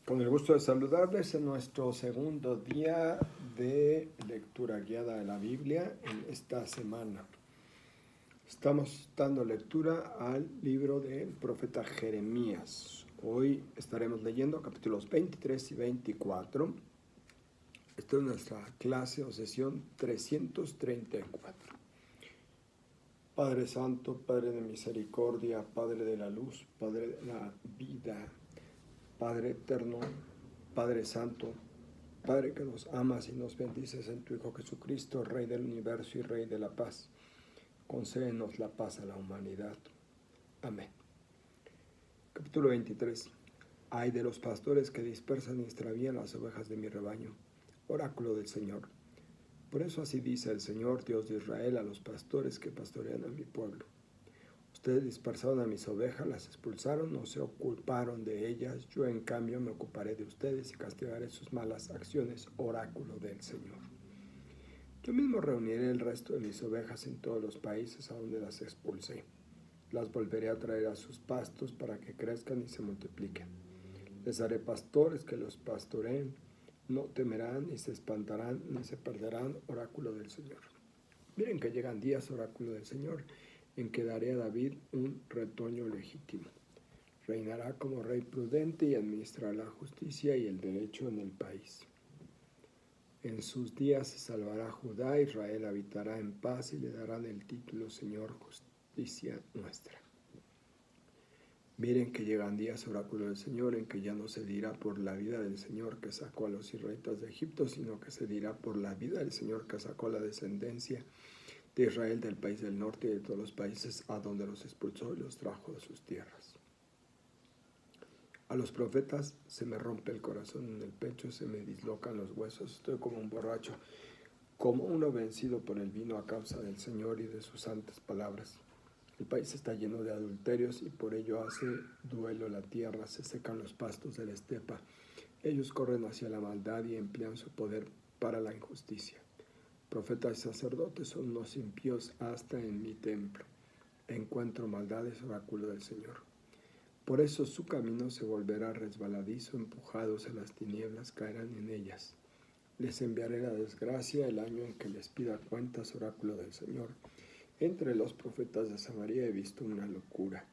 Con el gusto de saludarles en nuestro segundo día de lectura guiada de la Biblia en esta semana. Estamos dando lectura al libro del profeta Jeremías. Hoy estaremos leyendo capítulos 23 y 24. Esta es nuestra clase o sesión 334. Padre Santo, Padre de misericordia, Padre de la luz, Padre de la vida, Padre eterno, Padre santo, Padre que nos amas y nos bendices en tu Hijo Jesucristo, Rey del universo y Rey de la paz. Concédenos la paz a la humanidad. Amén. Capítulo 23. Ay de los pastores que dispersan y extravían las ovejas de mi rebaño. Oráculo del Señor. Por eso así dice el Señor, Dios de Israel, a los pastores que pastorean a mi pueblo. Ustedes dispersaron a mis ovejas, las expulsaron, no se ocuparon de ellas. Yo, en cambio, me ocuparé de ustedes y castigaré sus malas acciones, oráculo del Señor. Yo mismo reuniré el resto de mis ovejas en todos los países a donde las expulsé. Las volveré a traer a sus pastos para que crezcan y se multipliquen. Les haré pastores que los pastoreen. No temerán, ni se espantarán, ni se perderán, oráculo del Señor. Miren que llegan días, oráculo del Señor, en que daré a David un retoño legítimo. Reinará como rey prudente y administrará la justicia y el derecho en el país. En sus días se salvará Judá, Israel habitará en paz y le darán el título Señor, justicia nuestra. Miren que llegan días, oráculo del Señor, en que ya no se dirá por la vida del Señor que sacó a los israelitas de Egipto, sino que se dirá por la vida del Señor que sacó a la descendencia de Israel del país del norte y de todos los países a donde los expulsó y los trajo de sus tierras. A los profetas se me rompe el corazón en el pecho, se me dislocan los huesos, estoy como un borracho, como uno vencido por el vino a causa del Señor y de sus santas palabras. El país está lleno de adulterios y por ello hace duelo la tierra, se secan los pastos de la estepa. Ellos corren hacia la maldad y emplean su poder para la injusticia. Profetas y sacerdotes son unos impíos hasta en mi templo. Encuentro maldades, oráculo del Señor. Por eso su camino se volverá resbaladizo, empujados a las tinieblas, caerán en ellas. Les enviaré la desgracia el año en que les pida cuentas, oráculo del Señor. Entre los profetas de Samaria he visto una locura.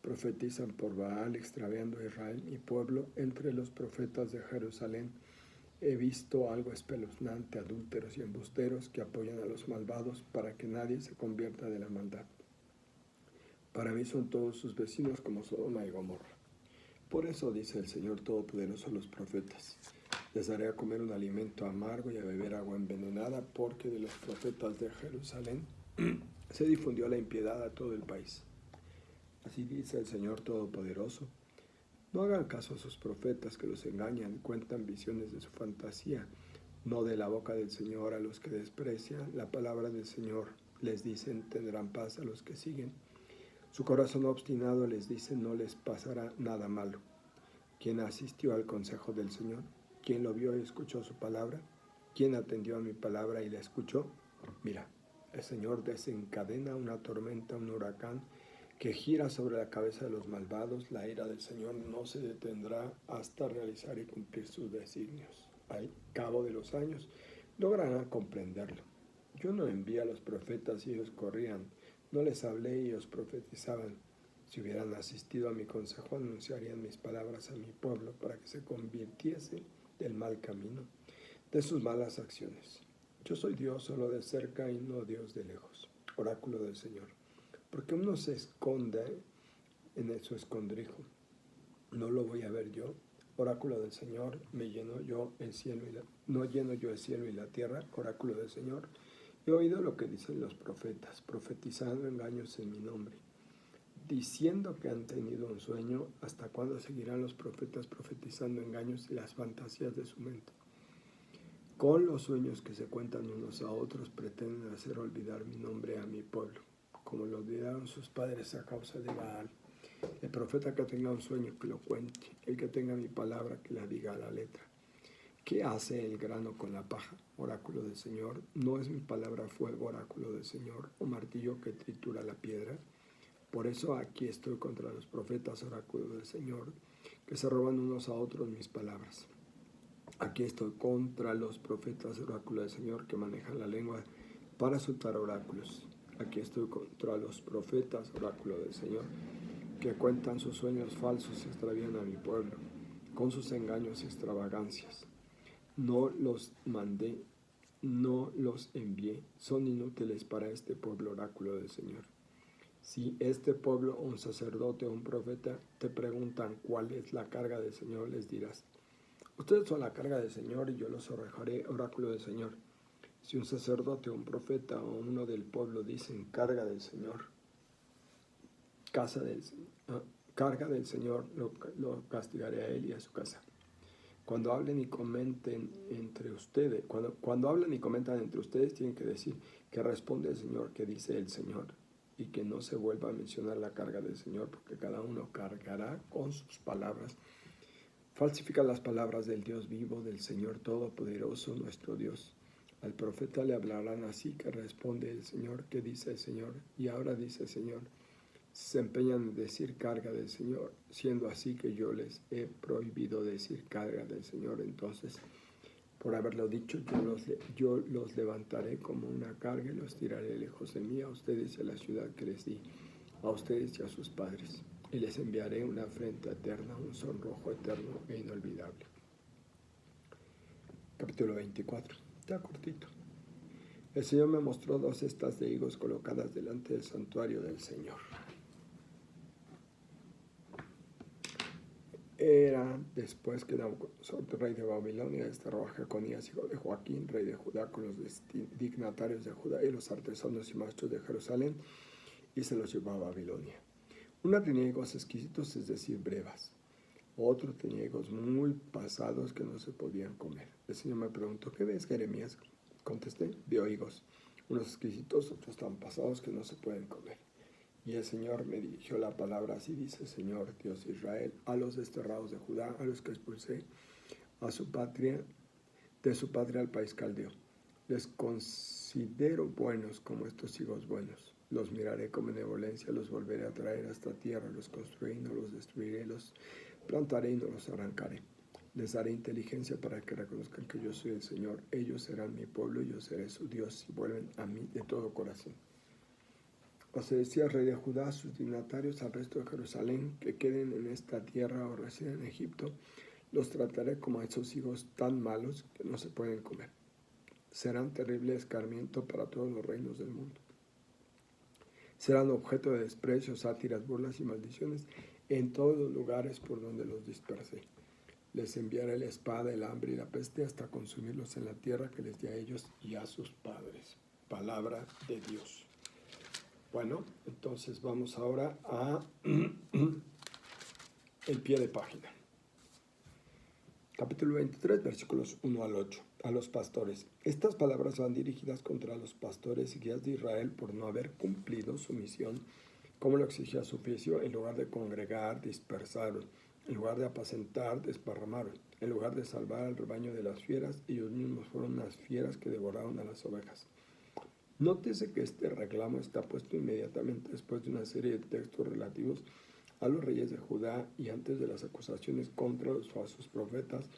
Profetizan por Baal, extraviando a Israel, mi pueblo. Entre los profetas de Jerusalén he visto algo espeluznante, adúlteros y embusteros que apoyan a los malvados para que nadie se convierta de la maldad. Para mí son todos sus vecinos como Sodoma y Gomorra. Por eso dice el Señor Todopoderoso a los profetas: les daré a comer un alimento amargo y a beber agua envenenada, porque de los profetas de Jerusalén se difundió la impiedad a todo el país. Así dice el Señor Todopoderoso: no hagan caso a sus profetas que los engañan, cuentan visiones de su fantasía. No de la boca del Señor a los que desprecian la palabra del Señor. Les dicen, tendrán paz a los que siguen. Su corazón obstinado les dice, no les pasará nada malo. ¿Quién asistió al consejo del Señor? ¿Quién lo vio y escuchó su palabra? ¿Quién atendió a mi palabra y la escuchó? Mira, el Señor desencadena una tormenta, un huracán, que gira sobre la cabeza de los malvados. La ira del Señor no se detendrá hasta realizar y cumplir sus designios. Al cabo de los años lograrán comprenderlo. Yo no envié a los profetas y ellos corrían, no les hablé y ellos profetizaban. Si hubieran asistido a mi consejo, anunciarían mis palabras a mi pueblo para que se convirtiese del mal camino, de sus malas acciones. Yo soy Dios solo de cerca y no Dios de lejos, oráculo del Señor. Porque uno se esconde en su escondrijo, ¿no lo voy a ver yo? Oráculo del Señor, no lleno yo el cielo y la tierra, oráculo del Señor. He oído lo que dicen los profetas, profetizando engaños en mi nombre, diciendo que han tenido un sueño. ¿Hasta cuándo seguirán los profetas profetizando engaños y las fantasías de su mente? Con los sueños que se cuentan unos a otros pretenden hacer olvidar mi nombre a mi pueblo, como lo olvidaron sus padres a causa de Baal. El profeta que tenga un sueño que lo cuente, el que tenga mi palabra que la diga a la letra. ¿Qué hace el grano con la paja? Oráculo del Señor. ¿No es mi palabra fuego, oráculo del Señor, o martillo que tritura la piedra? Por eso aquí estoy contra los profetas, oráculo del Señor, que se roban unos a otros mis palabras. Aquí estoy contra los profetas oráculo del Señor que manejan la lengua para soltar oráculos. Aquí estoy contra los profetas oráculo del Señor que cuentan sus sueños falsos y extravían a mi pueblo con sus engaños y extravagancias. No los mandé, no los envié, son inútiles para este pueblo oráculo del Señor. Si este pueblo, un sacerdote o un profeta, te preguntan cuál es la carga del Señor, les dirás: ustedes son la carga del Señor y yo los arrojaré, oráculo del Señor. Si un sacerdote, un profeta o uno del pueblo dicen carga del Señor, carga del Señor, lo castigaré a él y a su casa. Cuando hablen y comenten entre ustedes, cuando hablan y comentan entre ustedes, tienen que decir que responde el Señor, que dice el Señor, y que no se vuelva a mencionar la carga del Señor, porque cada uno cargará con sus palabras. Falsifica las palabras del Dios vivo, del Señor Todopoderoso, nuestro Dios. Al profeta le hablarán así, que responde el Señor, que dice el Señor, y ahora dice el Señor. Se empeñan en decir carga del Señor, siendo así que yo les he prohibido decir carga del Señor. Entonces, por haberlo dicho, yo los levantaré como una carga y los tiraré lejos de mí, a ustedes y a la ciudad que les di, a ustedes y a sus padres. Y les enviaré una afrenta eterna, un sonrojo eterno e inolvidable. Capítulo 24. Está cortito. El Señor me mostró 2 cestas de higos colocadas delante del santuario del Señor. Era después que Nabucodonosor, rey de Babilonia, desterró a Jeconías, hijo de Joaquín, rey de Judá, con los dignatarios de Judá y los artesanos y maestros de Jerusalén, y se los llevó a Babilonia. Uno tenía higos exquisitos, es decir, brevas. Otro tenía higos muy pasados que no se podían comer. El Señor me preguntó: ¿qué ves, Jeremías? Contesté: veo higos, unos exquisitos, otros tan pasados que no se pueden comer. Y el Señor me dirigió la palabra: así dice el Señor, Dios de Israel, a los desterrados de Judá, a los que expulsé a su patria, de su patria al país caldeo. Les considero buenos como estos higos buenos. Los miraré con benevolencia, los volveré a traer a esta tierra, los construiré y no los destruiré, los plantaré y no los arrancaré. Les daré inteligencia para que reconozcan que yo soy el Señor. Ellos serán mi pueblo y yo seré su Dios si vuelven a mí de todo corazón. O se decía rey de Judá, sus dignatarios, al resto de Jerusalén, que queden en esta tierra o residen en Egipto, los trataré como a esos higos tan malos que no se pueden comer. Serán terrible escarmiento para todos los reinos del mundo. Serán objeto de desprecio, sátiras, burlas y maldiciones en todos los lugares por donde los dispersé. Les enviaré la espada, el hambre y la peste hasta consumirlos en la tierra que les di a ellos y a sus padres. Palabra de Dios. Bueno, entonces vamos ahora a el pie de página. Capítulo 23, versículos 1 al 8. A los pastores. Estas palabras van dirigidas contra los pastores y guías de Israel por no haber cumplido su misión como lo exigía su oficio. En lugar de congregar, dispersaron. En lugar de apacentar, desparramaron. En lugar de salvar al rebaño de las fieras, ellos mismos fueron las fieras que devoraron a las ovejas. Nótese que este reclamo está puesto inmediatamente después de una serie de textos relativos a los reyes de Judá y antes de las acusaciones contra los falsos profetas,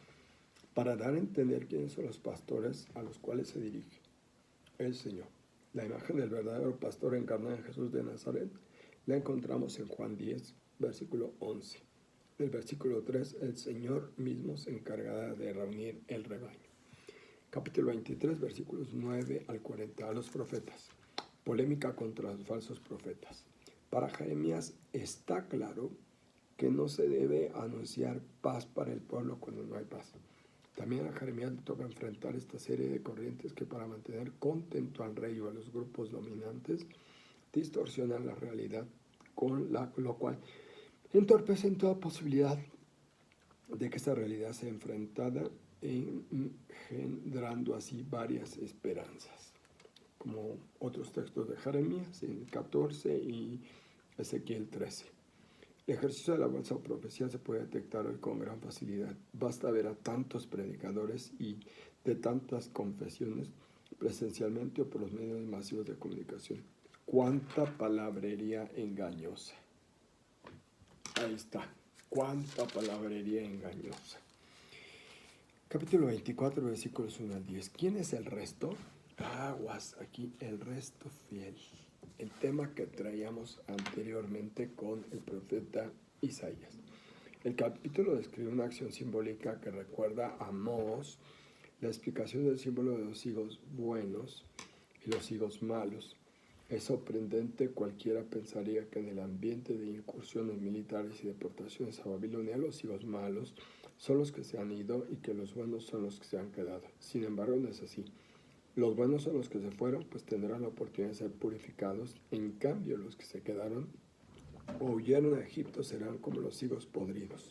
para dar a entender quiénes son los pastores a los cuales se dirige el Señor. La imagen del verdadero pastor encarnado en Jesús de Nazaret la encontramos en Juan 10, versículo 11. Del versículo 3, el Señor mismo se encargará de reunir el rebaño. Capítulo 23, versículos 9 al 40. A los profetas. Polémica contra los falsos profetas. Para Jeremías está claro que no se debe anunciar paz para el pueblo cuando no hay paz. También a Jeremías le toca enfrentar esta serie de corrientes que, para mantener contento al rey o a los grupos dominantes, distorsionan la realidad, con lo cual entorpecen toda posibilidad de que esta realidad sea enfrentada, engendrando así varias esperanzas, como otros textos de Jeremías en 14 y Ezequiel 13. El ejercicio de la falsa profecía se puede detectar hoy con gran facilidad. Basta ver a tantos predicadores y de tantas confesiones, presencialmente o por los medios masivos de comunicación. ¡Cuánta palabrería engañosa! Ahí está. Cuánta palabrería engañosa. Capítulo 24, versículos 1 al 10. ¿Quién es el resto? Aguas, aquí el resto fiel. El tema que traíamos anteriormente con el profeta Isaías. El capítulo describe una acción simbólica que recuerda a Amós, la explicación del símbolo de los higos buenos y los higos malos. Es sorprendente, cualquiera pensaría que en el ambiente de incursiones militares y deportaciones a Babilonia, los higos malos son los que se han ido y que los buenos son los que se han quedado. Sin embargo, no es así. Los buenos son los que se fueron, pues tendrán la oportunidad de ser purificados. En cambio, los que se quedaron o huyeron a Egipto serán como los higos podridos.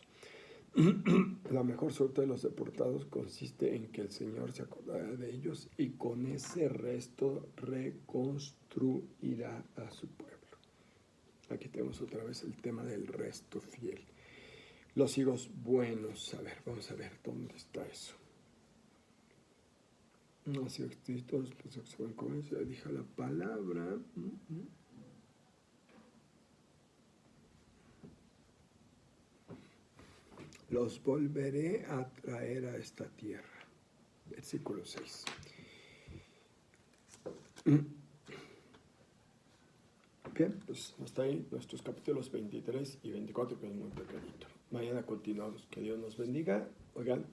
La mejor suerte de los deportados consiste en que el Señor se acordará de ellos y con ese resto reconstruirá a su pueblo. Aquí tenemos otra vez el tema del resto fiel. Los higos buenos. A ver, vamos a ver dónde está eso. Así todos pues, se van con eso. Ya dije la palabra. Los volveré a traer a esta tierra. Versículo 6. Bien, pues hasta ahí nuestros capítulos 23 y 24, que es muy pequeñito. Mañana continuamos. Que Dios nos bendiga. Oigan,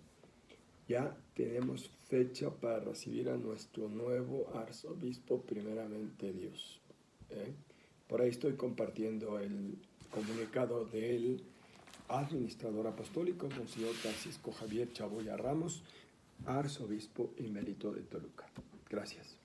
ya tenemos fecha para recibir a nuestro nuevo arzobispo, primeramente Dios. Por ahí estoy compartiendo el comunicado del administrador apostólico, Monseñor Francisco Javier Chaboya Ramos, arzobispo emérito de Toluca. Gracias.